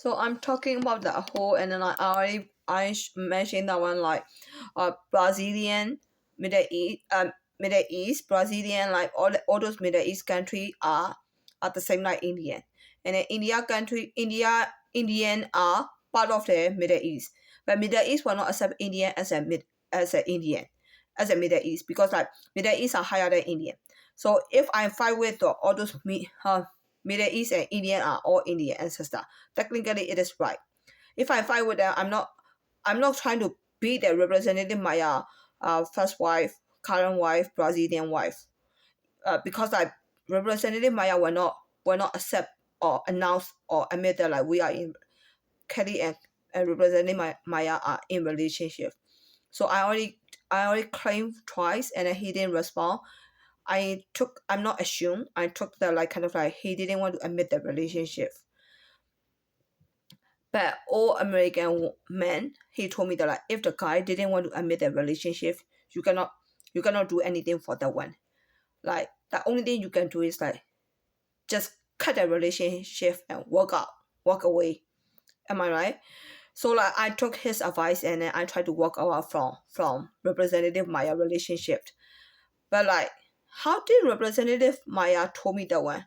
So I'm talking about the whole, and then I mentioned that one like, Brazilian, Middle East, Brazilian, like all those Middle East country are the same like Indian, and then Indian are part of the Middle East, but Middle East will not accept Indian as a Indian as a Middle East because like Middle East are higher than Indian. So if I fight with all those Middle East and Indian are all Indian ancestor. Technically, it is right. If I fight with them, I'm not trying to be the representative my first wife, current wife, Brazilian wife. Because like Representative Maya will not accept or announce or admit that like we are in Kelly and Representative Maya are in relationship. So I already claimed twice and then he didn't respond. I'm not assumed. I took the like kind of like he didn't want to admit the relationship. But all American men, he told me that like if the guy didn't want to admit the relationship, you cannot do anything for that one. Like the only thing you can do is like just cut the relationship and walk away. Am I right? So like I took his advice and then I tried to walk away from Representative Maya relationship. But like how did Representative Maya told me that one?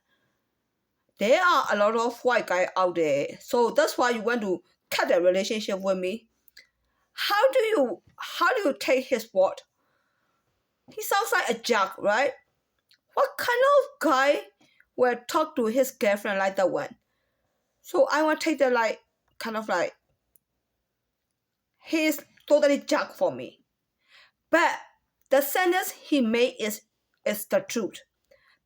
There are a lot of white guys out there. So that's why you want to cut the relationship with me. How do you take his word? He sounds like a jerk, right? What kind of guy will talk to his girlfriend like that one? So I want to take the like kind of like he's totally jerk for me. But the sentence he made is the truth.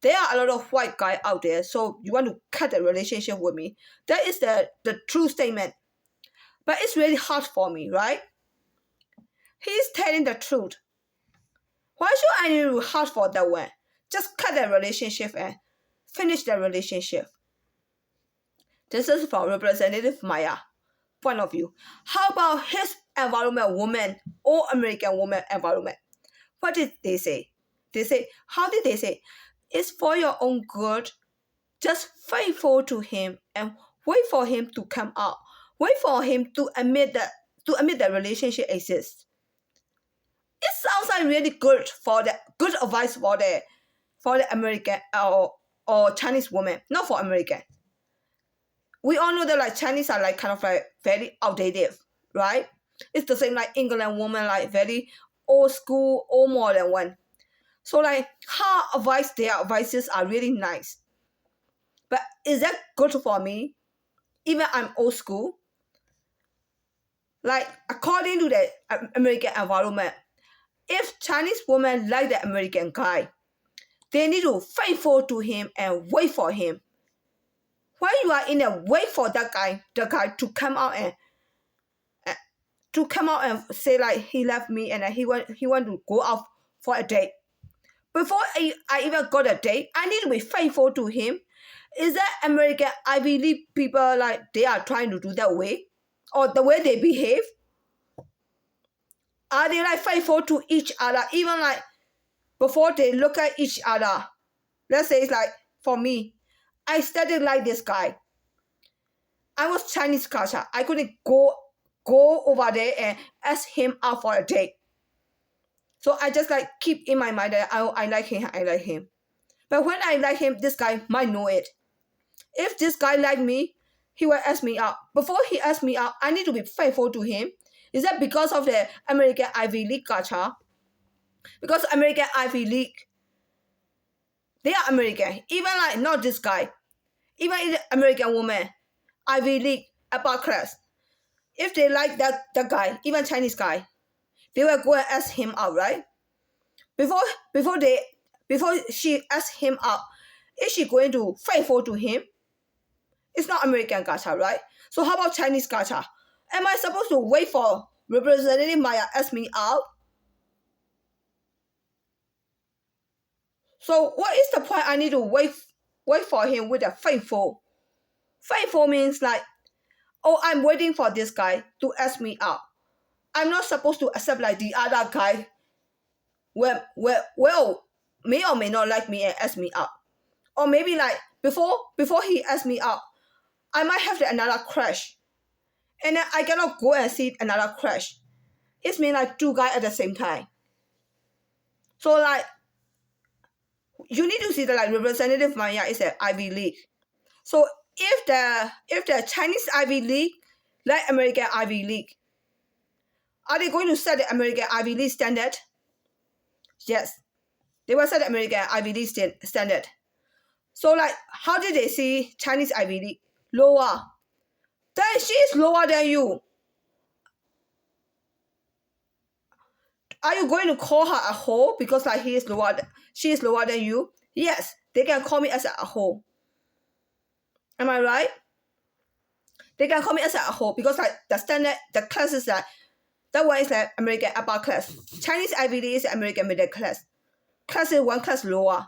There are a lot of white guys out there, so you want to cut the relationship with me. That is the true statement. But it's really hard for me, right? He's telling the truth. Why should I need to hard for that one? Just cut the relationship and finish the relationship. This is from Representative Maya point of view. How about his environment woman or American woman environment? What did they say? How did they say? It's for your own good. Just faithful to him and wait for him to come out. Wait for him to admit that relationship exists. It sounds like really good advice for the American or Chinese woman, not for American. We all know that like Chinese are like kind of like very outdated, right? It's the same like England woman, like very old school, old modern one. So like their advices are really nice. But is that good for me? Even I'm old school. Like according to the American environment, if Chinese women like the American guy, they need to faithful to him and wait for him. While you are in a wait for the guy to come out and say like he left me and he want to go out for a date. Before I even got a date, I need to be faithful to him. Is that American Ivy League people like they are trying to do that way? Or the way they behave? Are they like faithful to each other? Even like before they look at each other. Let's say it's like for me, I studied like this guy. I was Chinese culture. I couldn't go over there and ask him out for a date. So I just like keep in my mind that I like him. But when I like him, this guy might know it. If this guy like me, he will ask me out. Before he asks me out, I need to be faithful to him. Is that because of the American Ivy League culture? Because American Ivy League, they are American. Even like not this guy. Even the American woman, Ivy League, upper class. If they like that guy, even Chinese guy, they will go and ask him out, right? Before she asks him out, is she going to faithful to him? It's not American culture, right? So how about Chinese culture? Am I supposed to wait for Representative Maya ask me out? So what is the point I need to wait for him with a faithful? Faithful means like, oh, I'm waiting for this guy to ask me out. I'm not supposed to accept like the other guy well may or may not like me and ask me out. Or maybe like before he asked me out, I might have another crush. And then I cannot go and see another crash. It's mean like two guys at the same time. So like, you need to see that like Representative Maya is an Ivy League. So if the Chinese Ivy League like American Ivy League, are they going to set the American Ivy League standard? Yes, they will set the American Ivy League standard. So like, how did they see Chinese Ivy League? Lower. Then she is lower than you. Are you going to call her a whore because like she is lower than you? Yes, they can call me as a whore. Am I right? They can call me as a whore because like the standard, the class is like, that one is like American upper class. Chinese Ivy League is American middle class. Class is one class lower.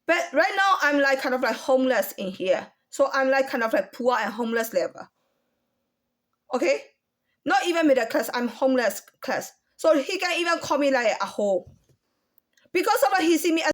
But right now I'm like kind of like homeless in here. So I'm like kind of like poor and homeless level. Okay? Not even middle class, I'm homeless class. So he can even call me like a whore. Because of that, he see me as